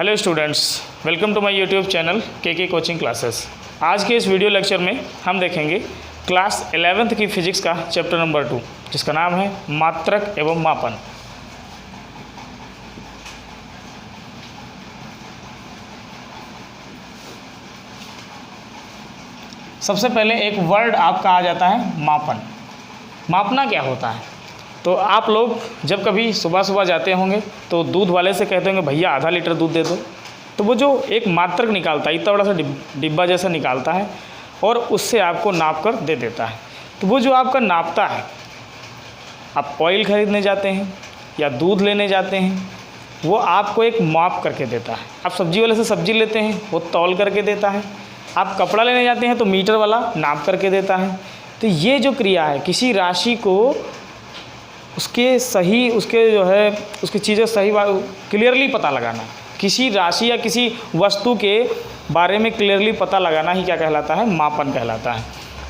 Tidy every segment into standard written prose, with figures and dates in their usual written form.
Hello students, welcome to my YouTube channel के coaching classes. आज के इस वीडियो लेक्चर में हम देखेंगे क्लास 11th की फिजिक्स का चैप्टर नंबर 2, जिसका नाम है मात्रक एवं मापन। सबसे पहले एक वर्ड आपका आ जाता है मापन। मापना क्या होता है? तो आप लोग जब कभी सुबह सुबह जाते होंगे तो दूध वाले से कहते होंगे भैया आधा लीटर दूध दे दो, तो वो जो एक मात्रक निकालता है, इतना बड़ा सा डिब्बा जैसा निकालता है और उससे आपको नाप कर दे देता है। तो वो जो आपका नापता है, आप ऑयल ख़रीदने जाते हैं या दूध लेने जाते हैं, वो आपको एक माप करके देता है। आप सब्जी वाले से सब्जी लेते हैं, वो तौल करके देता है। आप कपड़ा लेने जाते हैं तो मीटर वाला नाप करके देता है। तो ये जो क्रिया है, किसी राशि को उसके चीज़ें सही क्लियरली पता लगाना, किसी राशि या किसी वस्तु के बारे में क्लियरली पता लगाना ही क्या कहलाता है? मापन कहलाता है।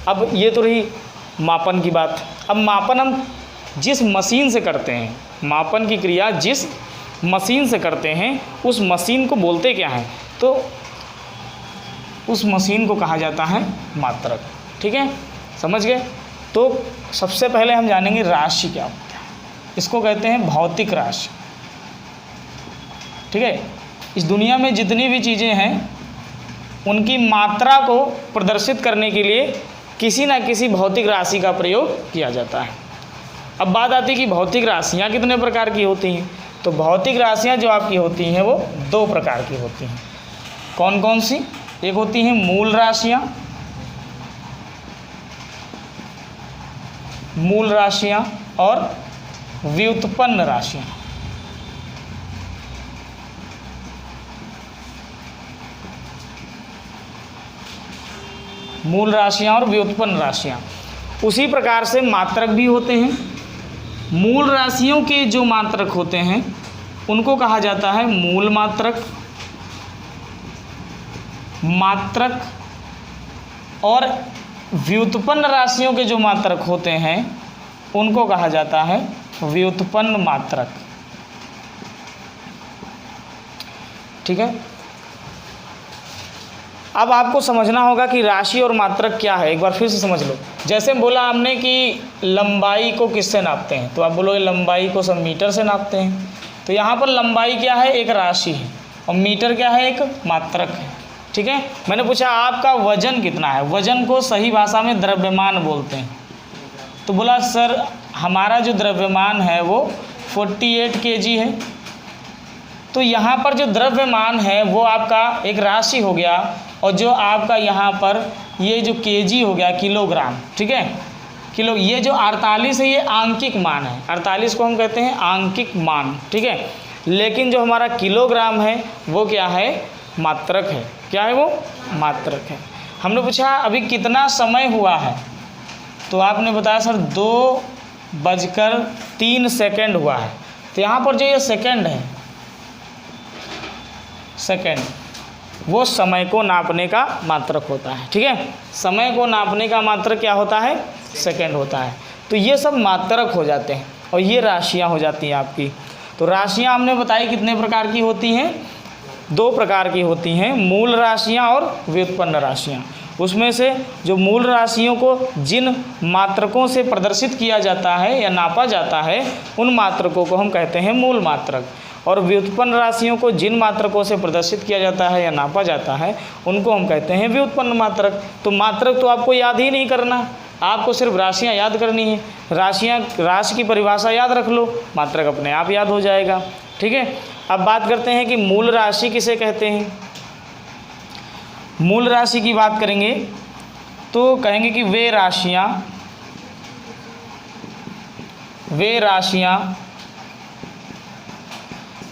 अब ये तो रही मापन की बात। अब मापन हम जिस मशीन से करते हैं, मापन की क्रिया जिस मशीन से करते हैं, उस मशीन को बोलते क्या हैं? तो उस मशीन को कहा जाता है मात्रक। ठीक है, समझ गए? तो सबसे पहले हम जानेंगे राशि क्या होता है। इसको कहते हैं भौतिक राशि। ठीक है, इस दुनिया में जितनी भी चीज़ें हैं उनकी मात्रा को प्रदर्शित करने के लिए किसी न किसी भौतिक राशि का प्रयोग किया जाता है। अब बात आती है कि भौतिक राशियाँ कितने प्रकार की होती हैं। तो भौतिक राशियाँ जो आपकी होती हैं वो दो प्रकार की होती हैं। कौन कौन सी? एक होती हैं मूल राशियाँ, और व्युत्पन्न राशियाँ। मूल राशियाँ और व्युत्पन्न राशियाँ। उसी प्रकार से मात्रक भी होते हैं। मूल राशियों के जो मात्रक होते हैं उनको कहा जाता है मूल मात्रक। और व्युत्पन्न राशियों के जो मात्रक होते हैं उनको कहा जाता है व्युत्पन्न मात्रक। ठीक है, अब आपको समझना होगा कि राशि और मात्रक क्या है। एक बार फिर से समझ लो। जैसे बोला हमने कि लंबाई को किससे नापते हैं, तो आप बोलोगे लंबाई को सब मीटर से नापते हैं। तो यहाँ पर लंबाई क्या है? एक राशि है, और मीटर क्या है? एक मात्रक है। ठीक है, मैंने पूछा आपका वजन कितना है? वजन को सही भाषा में द्रव्यमान बोलते हैं। तो बोला सर हमारा जो द्रव्यमान है वो 48 kg है। तो यहाँ पर जो द्रव्यमान है वो आपका एक राशि हो गया, और जो आपका यहाँ पर ये जो kg हो गया किलोग्राम। ठीक है, किलो। ये जो 48 है ये आंकिक मान है। 48 को हम कहते हैं आंकिक मान। ठीक है, लेकिन जो हमारा किलोग्राम है वो क्या है? मात्रक है। क्या है वो? मात्रक है। हमने पूछा अभी कितना समय हुआ है, तो आपने बताया सर 2:03 हुआ है। तो यहाँ पर जो ये सेकंड है, सेकंड, वो समय को नापने का मात्रक होता है। ठीक है, समय को नापने का मात्रक क्या होता है? सेकंड होता है। तो ये सब मात्रक हो जाते हैं और ये राशियाँ हो जाती हैं आपकी। तो राशियाँ हमने बताई कितने प्रकार की होती हैं? दो प्रकार की होती हैं, मूल राशियाँ और व्युत्पन्न राशियाँ। उसमें से जो मूल राशियों को जिन मात्रकों से प्रदर्शित किया जाता है या नापा जाता है उन मात्रकों को हम कहते हैं मूल मात्रक, और व्युत्पन्न राशियों को जिन मात्रकों से प्रदर्शित किया जाता है या नापा जाता है उनको हम कहते हैं व्युत्पन्न मात्रक। तो मात्रक तो आपको याद ही नहीं करना, आपको सिर्फ राशियाँ याद करनी है। राशि की परिभाषा याद रख लो, मात्रक अपने आप याद हो जाएगा। ठीक है, अब बात करते हैं कि मूल राशि किसे कहते हैं। मूल राशि की बात करेंगे तो कहेंगे कि वे राशियाँ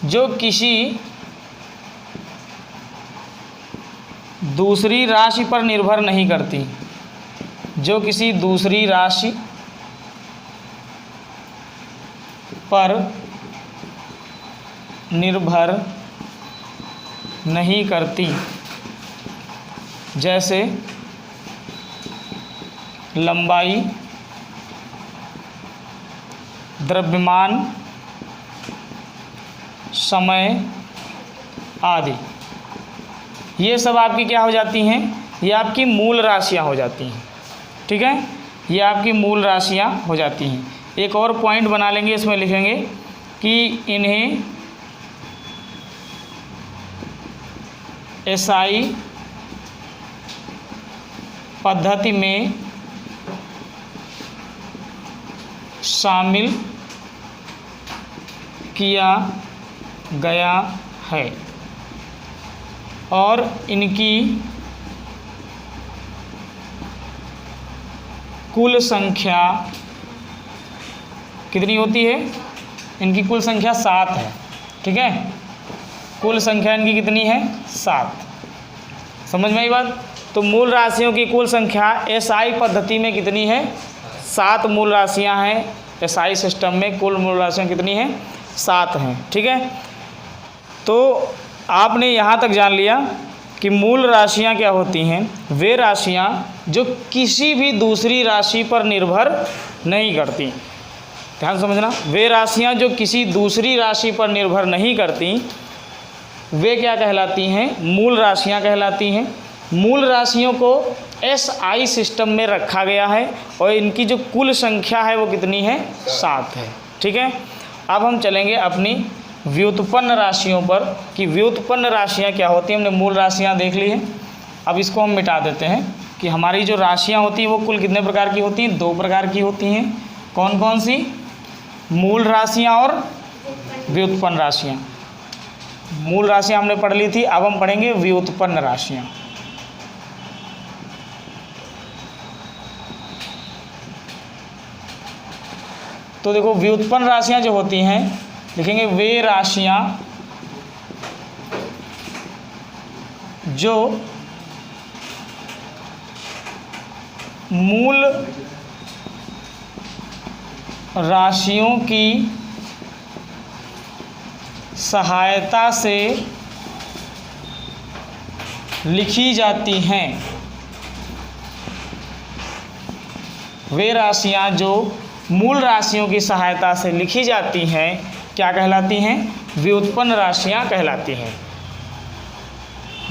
जो किसी दूसरी राशि पर निर्भर नहीं करती, जो किसी दूसरी राशि पर निर्भर नहीं करती, जैसे लंबाई, द्रव्यमान, समय आदि, ये सब आपकी क्या हो जाती हैं, ये आपकी मूल राशियाँ हो जाती हैं। ठीक है, ये आपकी मूल राशियाँ हो जाती हैं। एक और पॉइंट बना लेंगे, इसमें लिखेंगे कि इन्हें एसआई पद्धति में शामिल किया गया है और इनकी कुल संख्या कितनी होती है, इनकी कुल संख्या 7 है। ठीक है, कुल संख्या इनकी कितनी है, 7। समझ में आई बात। तो मूल राशियों की कुल संख्या एसआई पद्धति में कितनी है, 7 मूल राशियां हैं। एसआई सिस्टम में कुल मूल राशियां कितनी हैं, 7 हैं। ठीक है, तो आपने यहाँ तक जान लिया कि मूल राशियाँ क्या होती हैं। वे राशियाँ जो किसी भी दूसरी राशि पर निर्भर नहीं करती। ध्यान समझना, वे राशियाँ जो किसी दूसरी राशि पर निर्भर नहीं करती, वे क्या कहलाती हैं, मूल राशियाँ कहलाती हैं। मूल राशियों को एसआई सिस्टम में रखा गया है और इनकी जो कुल संख्या है वो कितनी है, 7 है। ठीक है, अब हम चलेंगे अपनी व्युत्पन्न राशियों पर कि व्युत्पन्न राशियाँ क्या होती हैं। हमने मूल राशियाँ देख ली हैं, अब इसको हम मिटा देते हैं कि हमारी जो राशियाँ होती हैं वो कुल कितने प्रकार की होती हैं, 2 प्रकार की होती हैं। कौन कौन सी, मूल राशियाँ और व्युत्पन्न राशियाँ। मूल राशियाँ हमने पढ़ ली थी, अब हम पढ़ेंगे व्युत्पन्न राशियाँ। तो देखो, व्युत्पन्न राशियाँ जो होती हैं, लिखेंगे वे राशियाँ जो मूल राशियों की सहायता से लिखी जाती हैं। वे राशियाँ जो मूल राशियों की सहायता से लिखी जाती हैं क्या कहलाती हैं, व्युत्पन्न राशियाँ कहलाती हैं।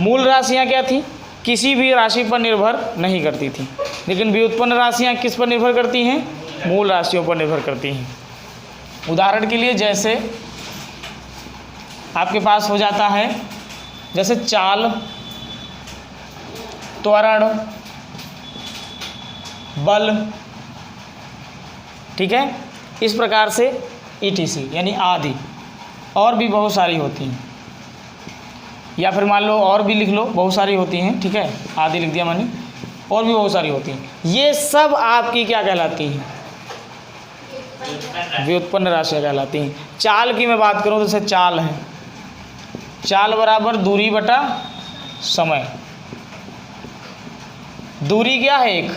मूल राशियाँ क्या थी, किसी भी राशि पर निर्भर नहीं करती थी, लेकिन व्युत्पन्न राशियाँ किस पर निर्भर करती हैं, मूल राशियों पर निर्भर करती हैं। उदाहरण के लिए जैसे आपके पास हो जाता है, जैसे चाल, त्वरण, बल, ठीक है, इस प्रकार से ETC यानी आदि, और भी बहुत सारी होती हैं। या फिर मान लो और भी लिख लो, बहुत सारी होती हैं। ठीक है, आदि लिख दिया मैंने, और भी बहुत सारी होती हैं। ये सब आपकी क्या कहलाती हैं, व्युत्पन्न राशियाँ कहलाती हैं। चाल की मैं बात करूँ तो जैसे चाल है, चाल बराबर दूरी बटा समय। दूरी क्या है, एक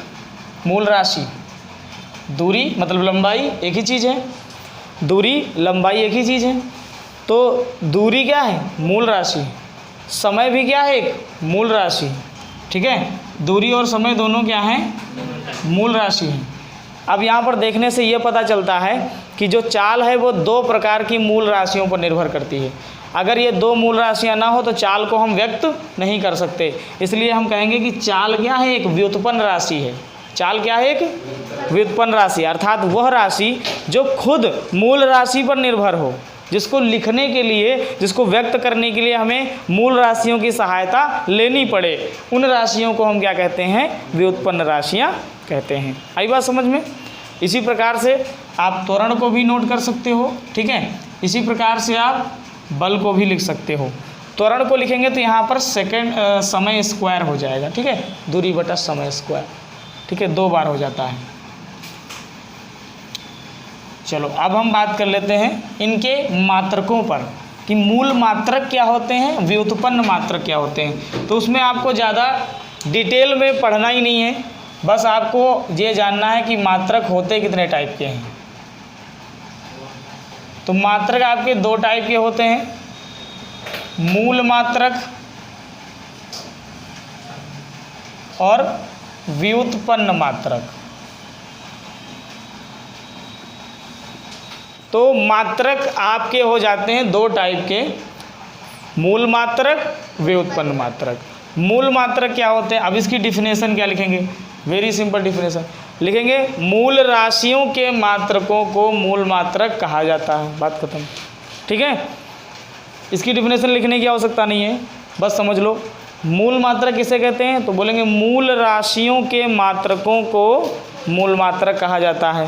मूल राशि। दूरी मतलब लंबाई, एक ही चीज़ है। दूरी लंबाई एक ही चीज़ है। तो दूरी क्या है, मूल राशि। समय भी क्या है, एक मूल राशि। ठीक है, दूरी और समय दोनों क्या हैं, मूल राशि हैं। अब यहाँ पर देखने से ये पता चलता है कि जो चाल है वो 2 प्रकार की मूल राशियों पर निर्भर करती है। अगर ये 2 मूल राशियाँ ना हो तो चाल को हम व्यक्त नहीं कर सकते। इसलिए हम कहेंगे कि चाल क्या है, एक व्युत्पन्न राशि है। चाल क्या है, एक व्युत्पन्न राशि, अर्थात वह राशि जो खुद मूल राशि पर निर्भर हो, जिसको लिखने के लिए, जिसको व्यक्त करने के लिए हमें मूल राशियों की सहायता लेनी पड़े, उन राशियों को हम क्या कहते हैं, व्युत्पन्न राशियाँ कहते हैं। आई बात समझ में। इसी प्रकार से आप त्वरण को भी नोट कर सकते हो। ठीक है, इसी प्रकार से आप बल को भी लिख सकते हो। त्वरण को लिखेंगे तो यहाँ पर सेकंड समय स्क्वायर हो जाएगा। ठीक है, दूरी बटा समय स्क्वायर। ठीक है, 2 बार हो जाता है। चलो अब हम बात कर लेते हैं इनके मात्रकों पर कि मूल मात्रक क्या होते हैं, व्युत्पन्न मात्रक क्या होते हैं। तो उसमें आपको ज़्यादा डिटेल में पढ़ना ही नहीं है, बस आपको ये जानना है कि मात्रक होते कितने टाइप के हैं। तो मात्रक आपके 2 टाइप के होते हैं, मूल मात्रक और व्युत्पन्न मात्रक। तो मात्रक आपके हो जाते हैं 2 टाइप के, मूल मात्रक, व्युत्पन्न मात्रक। मूल मात्रक क्या होते हैं? अब इसकी डिफिनेशन क्या लिखेंगे? वेरी सिंपल डिफिनेशन लिखेंगे, मूल राशियों के मात्रकों को मूल मात्रक कहा जाता है। बात खत्म। ठीक है, इसकी डिफिनेशन लिखने की आवश्यकता नहीं है, बस समझ लो। मूल मात्रक किसे कहते हैं? तो बोलेंगे मूल राशियों के मात्रकों को मूल मात्रक कहा जाता है।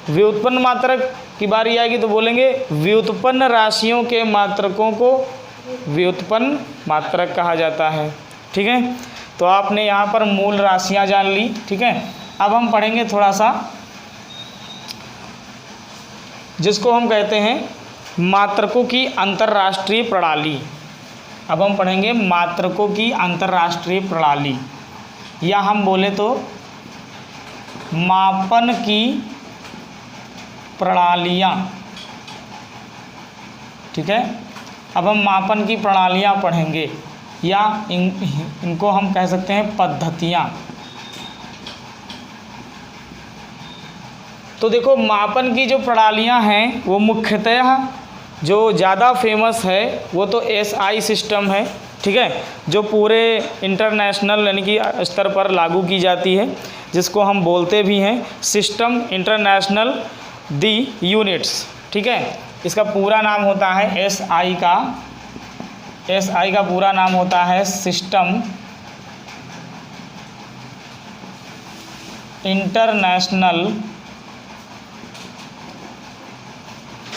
व्युत्पन्न मात्रक की बारी आएगी तो बोलेंगे व्युत्पन्न राशियों के मात्रकों को व्युत्पन्न मात्रक कहा जाता है। ठीक है, तो आपने यहाँ पर मूल राशियाँ जान ली। ठीक है, अब हम पढ़ेंगे थोड़ा सा जिसको हम कहते हैं मात्रकों की अंतर्राष्ट्रीय प्रणाली। अब हम पढ़ेंगे मात्रकों की अंतर्राष्ट्रीय प्रणाली, या हम बोले तो मापन की प्रणालियाँ। ठीक है, अब हम मापन की प्रणालियाँ पढ़ेंगे, या इनको हम कह सकते हैं पद्धतियाँ। तो देखो, मापन की जो प्रणालियाँ हैं वो मुख्यतः जो ज़्यादा फेमस है वो तो SI सिस्टम है। ठीक है, जो पूरे इंटरनेशनल यानी कि स्तर पर लागू की जाती है, जिसको हम बोलते भी हैं सिस्टम इंटरनेशनल दी यूनिट्स। ठीक है, इसका पूरा नाम होता है SI का पूरा नाम होता है सिस्टम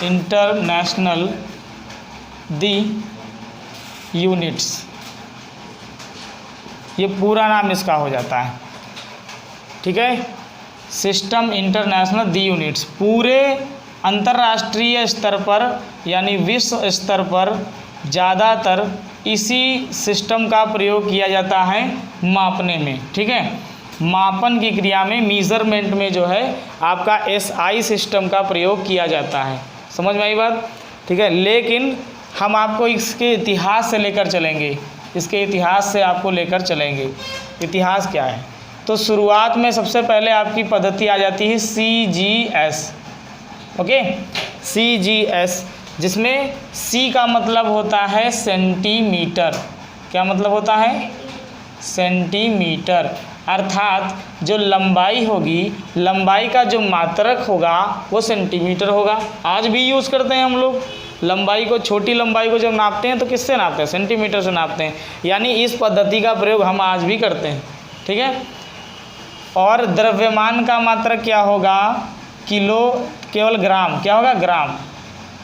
इंटरनेशनल दी यूनिट्स, ये पूरा नाम इसका हो जाता है। ठीक है, सिस्टम इंटरनेशनल दी यूनिट्स पूरे अंतर्राष्ट्रीय स्तर पर यानी विश्व स्तर पर ज़्यादातर इसी सिस्टम का प्रयोग किया जाता है मापने में। ठीक है, मापन की क्रिया में, मीज़रमेंट में जो है आपका SI सिस्टम का प्रयोग किया जाता है। समझ में आई बात? ठीक है, लेकिन हम आपको इसके इतिहास से लेकर चलेंगे, इसके इतिहास से आपको लेकर चलेंगे। इतिहास क्या है? तो शुरुआत में सबसे पहले आपकी पद्धति आ जाती है CGS। ओके, CGS, जिसमें C का मतलब होता है सेंटीमीटर। क्या मतलब होता है? सेंटीमीटर। अर्थात जो लंबाई होगी, लंबाई का जो मात्रक होगा वो सेंटीमीटर होगा। आज भी यूज़ करते हैं हम लोग लंबाई को, छोटी लंबाई को जब नापते हैं तो किससे नापते हैं? सेंटीमीटर से नापते हैं। यानी इस पद्धति का प्रयोग हम आज भी करते हैं। ठीक है, और द्रव्यमान का मात्रक क्या होगा? किलो, केवल ग्राम। क्या होगा? ग्राम।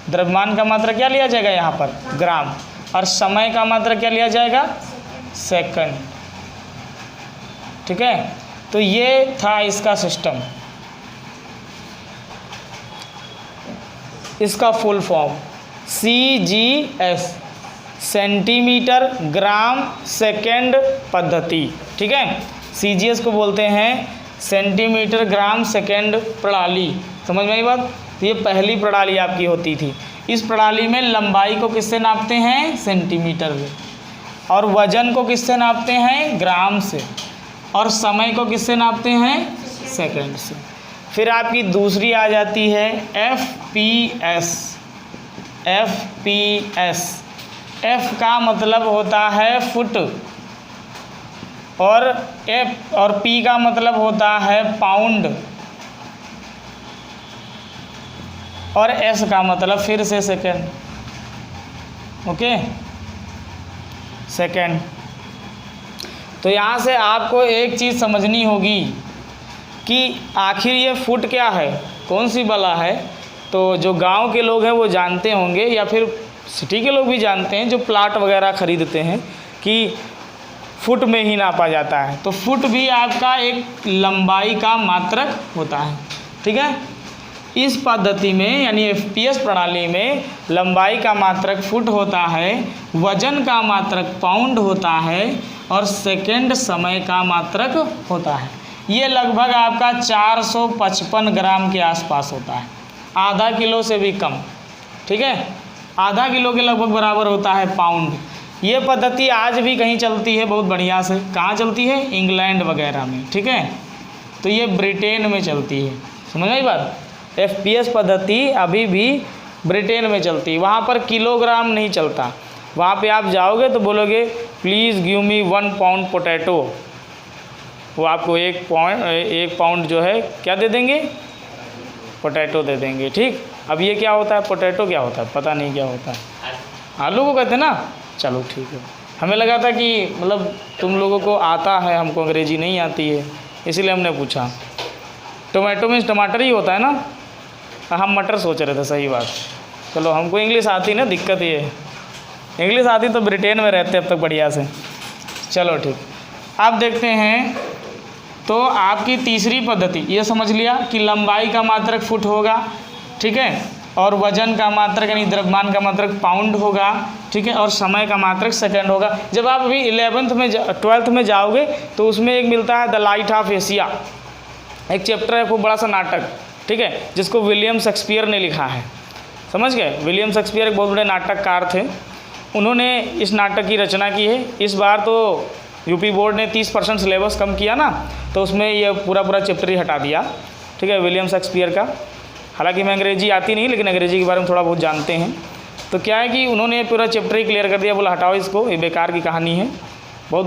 द्रव्यमान का मात्रक क्या लिया जाएगा यहाँ पर? ग्राम। और समय का मात्रक क्या लिया जाएगा? सेकंड। ठीक है, तो ये था इसका सिस्टम। इसका full form CGS, centimetre gram second पद्धति। ठीक है, CGS को बोलते हैं सेंटीमीटर ग्राम सेकंड प्रणाली। समझ में आई बात? तो ये पहली प्रणाली आपकी होती थी। इस प्रणाली में लंबाई को किससे नापते हैं? सेंटीमीटर से। और वजन को किससे नापते हैं? ग्राम से। और समय को किससे नापते हैं? सेकंड से। फिर आपकी दूसरी आ जाती है FPS। F का मतलब होता है फुट, और P का मतलब होता है पाउंड, और S का मतलब फिर से सेकंड। Okay, second. तो यहाँ से आपको एक चीज़ समझनी होगी कि आखिर ये फुट क्या है, कौन सी बला है। तो जो गांव के लोग हैं वो जानते होंगे, या फिर सिटी के लोग भी जानते हैं जो प्लाट वगैरह ख़रीदते हैं, कि फुट में ही नापा जाता है। तो फुट भी आपका एक लंबाई का मात्रक होता है। ठीक है, इस पद्धति में यानी FPS प्रणाली में लंबाई का मात्रक फुट होता है, वजन का मात्रक पाउंड होता है, और सेकंड समय का मात्रक होता है। ये लगभग आपका 455 ग्राम के आसपास होता है, आधा किलो से भी कम। ठीक है, आधा किलो के लगभग बराबर होता है पाउंड। ये पद्धति आज भी कहीं चलती है बहुत बढ़िया से। कहाँ चलती है? इंग्लैंड वगैरह में। ठीक है, तो ये ब्रिटेन में चलती है। समझ आई बात? FPS पद्धति अभी भी ब्रिटेन में चलती है, वहाँ पर किलोग्राम नहीं चलता, वहाँ पे आप जाओगे तो बोलोगे please give me 1 pound potato, वो आपको 1 पाउंड जो है क्या दे देंगे, पोटैटो दे देंगे। ठीक, अब ये क्या होता है, पोटैटो क्या होता है, पता नहीं क्या होता है, आलू को कहते हैं ना। चलो ठीक है, हमें लगा था कि मतलब तुम लोगों को आता है, हमको अंग्रेजी नहीं आती है, इसीलिए हमने पूछा। टोमेटो मीन्स टमाटर ही होता है ना, हम मटर सोच रहे थे, सही बात। चलो हमको इंग्लिश आती ना, दिक्कत ये है, इंग्लिश आती तो ब्रिटेन में रहते अब तक बढ़िया से। चलो ठीक, अब देखते हैं। तो आपकी तीसरी पद्धति ये समझ लिया कि लंबाई का मात्रक फुट होगा, ठीक है, और वजन का मात्रक यानी द्रव्यमान का मात्रक पाउंड होगा, ठीक है, और समय का मात्रक सेकंड होगा। जब आप अभी 12th में जाओगे तो उसमें एक मिलता है द लाइट ऑफ एशिया, एक चैप्टर है, खूब बड़ा सा नाटक, ठीक है, जिसको विलियम शेक्सपियर ने लिखा है। समझ गए, विलियम शेक्सपियर एक बहुत बड़े नाटककार थे, उन्होंने इस नाटक की रचना की है। इस बार तो यूपी बोर्ड ने 30% सिलेबस कम किया ना, तो उसमें ये पूरा चैप्टर ही हटा दिया, ठीक है, विलियम शेक्सपियर का। हालांकि मैं अंग्रेजी आती नहीं, लेकिन अंग्रेजी के बारे में थोड़ा बहुत जानते हैं। तो क्या है कि उन्होंने पूरा चैप्टर ही क्लियर कर दिया, बोला हटाओ इसको, ये बेकार की कहानी है। बहुत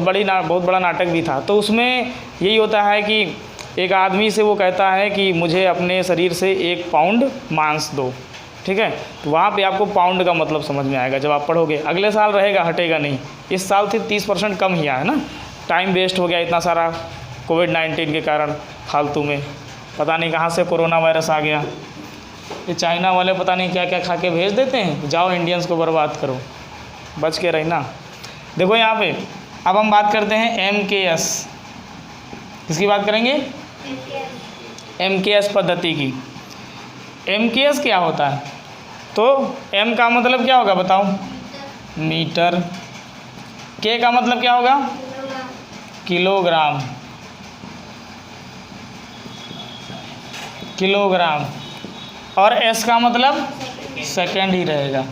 बड़ा नाटक भी था। तो उसमें यही होता है कि एक आदमी से वो कहता है कि मुझे अपने शरीर से 1 पाउंड मांस दो, ठीक है। तो वहाँ पे आपको पाउंड का मतलब समझ में आएगा जब आप पढ़ोगे। अगले साल रहेगा, हटेगा नहीं। इस साल से 30% कम ही आया है ना, टाइम वेस्ट हो गया इतना सारा कोविड-19 के कारण, फालतू में। पता नहीं कहाँ से कोरोना वायरस आ गया, ये चाइना वाले पता नहीं क्या क्या खा के भेज देते हैं, जाओ इंडियंस को बर्बाद करो, बच के रहना। देखो यहाँ पे अब हम बात करते हैं MKS, किसकी बात करेंगे, MKS पद्धति की। MKS क्या होता है, तो M का मतलब क्या होगा बताओ, मीटर। K का मतलब क्या होगा, किलोग्राम, किलोग्राम। और S का मतलब सेकंड ही रहेगा।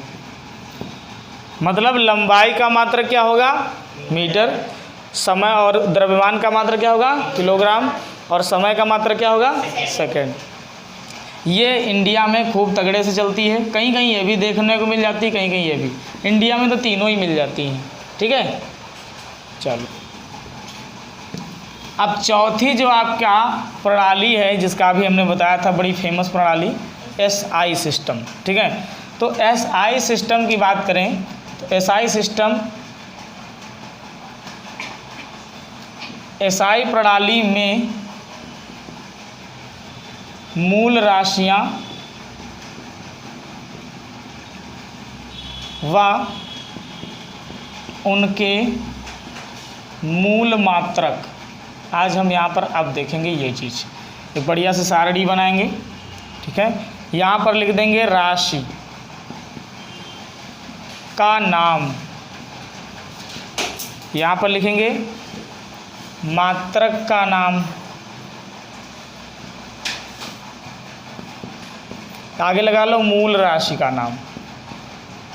मतलब लंबाई का मात्रक क्या होगा, मीटर, समय और द्रव्यमान का मात्रक क्या होगा, किलोग्राम, और समय का मात्रक क्या होगा, सेकंड। ये इंडिया में खूब तगड़े से चलती है, कहीं कहीं ये भी देखने को मिल जाती है, कहीं कहीं ये भी। इंडिया में तो तीनों ही मिल जाती हैं, ठीक है। चलो अब चौथी जो आपका प्रणाली है, जिसका भी हमने बताया था, बड़ी फेमस प्रणाली, SI सिस्टम, ठीक है। तो SI सिस्टम की बात करें तो SI प्रणाली में मूल राशियां व उनके मूल मात्रक, आज हम यहाँ पर अब देखेंगे ये चीज़। एक बढ़िया से सारणी बनाएंगे, ठीक है। यहाँ पर लिख देंगे राशि का नाम, यहाँ पर लिखेंगे मात्रक का नाम, आगे लगा लो मूल राशि का नाम,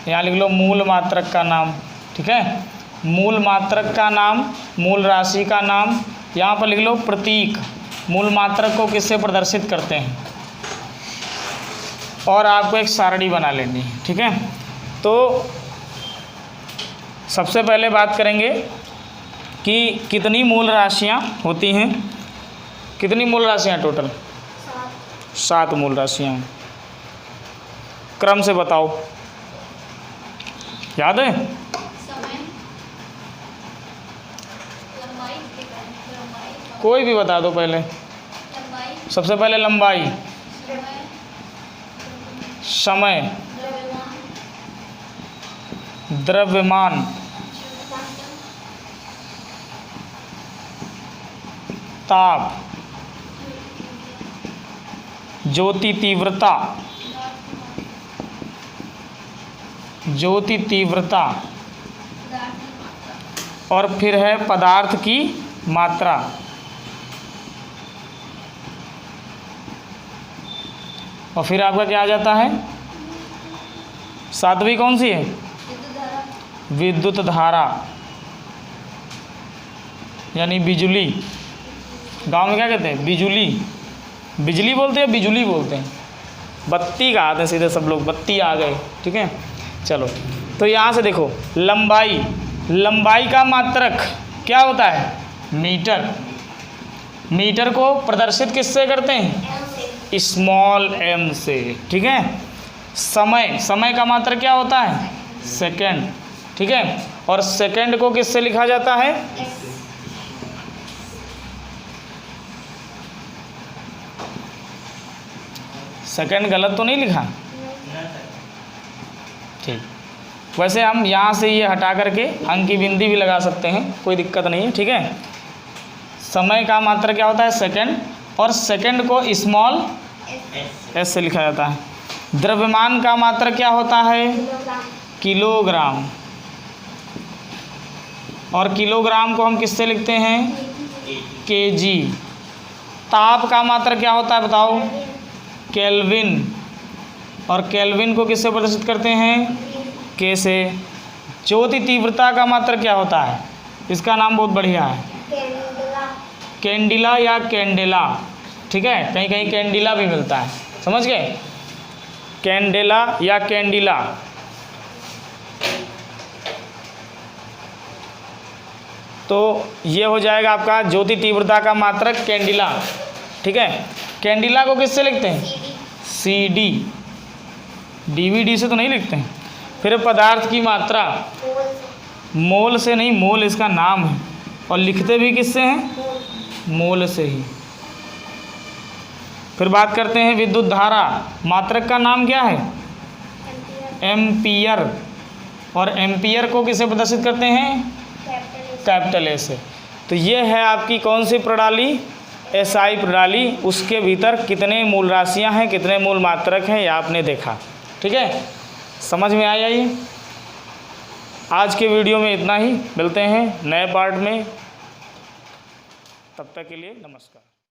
यहाँ लिख लो मूल मात्रक का नाम, ठीक है। मूल मात्रक का नाम, मूल राशि का नाम, यहाँ पर लिख लो प्रतीक, मूल मात्रक को किससे प्रदर्शित करते हैं, और आपको एक सारणी बना लेनी है, ठीक है। तो सबसे पहले बात करेंगे कि कितनी मूल राशियाँ होती हैं, कितनी मूल राशियाँ टोटल, 7 मूल राशियाँ। क्रम से बताओ, याद है, कोई भी बता दो पहले। सबसे पहले लंबाई, समय, द्रव्यमान, ताप, ज्योति तीव्रता, ज्योति तीव्रता, और फिर है पदार्थ की मात्रा। और फिर आपका क्या आ जाता है, 7वीं कौन सी है, विद्युत धारा, यानी बिजली। गांव में क्या कहते हैं, बिजली, बिजली बोलते हैं, बिजली बोलते हैं, बत्ती कहते हैं सीधे सब लोग, बत्ती आ गए, ठीक है। चलो, तो यहाँ से देखो लंबाई का मात्रक क्या होता है? मीटर। मीटर को प्रदर्शित किससे करते हैं? स्मॉल m से। ठीक है। समय का मात्रक क्या होता है? सेकंड। ठीक है। और सेकंड को किससे लिखा जाता है? सेकंड गलत तो नहीं लिखा? ठीक। वैसे हम यहाँ से ये हटा करके अंक की बिंदी भी लगा सकते हैं, कोई दिक्कत नहीं है। ठीक है। समय का मात्रक क्या होता है? सेकंड। और सेकंड को स्मॉल s से लिखा जाता है। द्रव्यमान का मात्रक क्या होता है? किलोग्राम। और किलोग्राम को हम किससे लिखते हैं? kg। ताप का मात्रक क्या होता है बताओ? केल्विन। और केल्विन को किससे प्रदर्शित करते हैं? K से। ज्योति तीव्रता का मात्रक क्या होता है? इसका नाम बहुत बढ़िया है, कैंडिला या कैंडेला। ठीक है, कहीं कहीं कैंडिला भी मिलता है, समझ गए? कैंडेला या कैंडिला। तो ये हो जाएगा आपका ज्योति तीव्रता का मात्रक कैंडिला। ठीक है। कैंडिला को किससे लिखते हैं? CD। DVD से तो नहीं लिखते हैं। फिर पदार्थ की मात्रा मोल से नहीं, मोल इसका नाम है। और लिखते भी किससे हैं? मोल से ही। फिर बात करते हैं विद्युत धारा। मात्रक का नाम क्या है? एम्पियर। और एम्पियर को किसे प्रदर्शित करते हैं? कैपिटल ए से। तो ये है आपकी कौन सी प्रणाली? SI प्रणाली। उसके भीतर कितने मूल राशियां हैं, कितने मूल मात्रक हैं, ये आपने देखा। ठीक है, समझ में आया ये? आज के वीडियो में इतना ही, मिलते हैं नए पार्ट में। तब तक के लिए नमस्कार।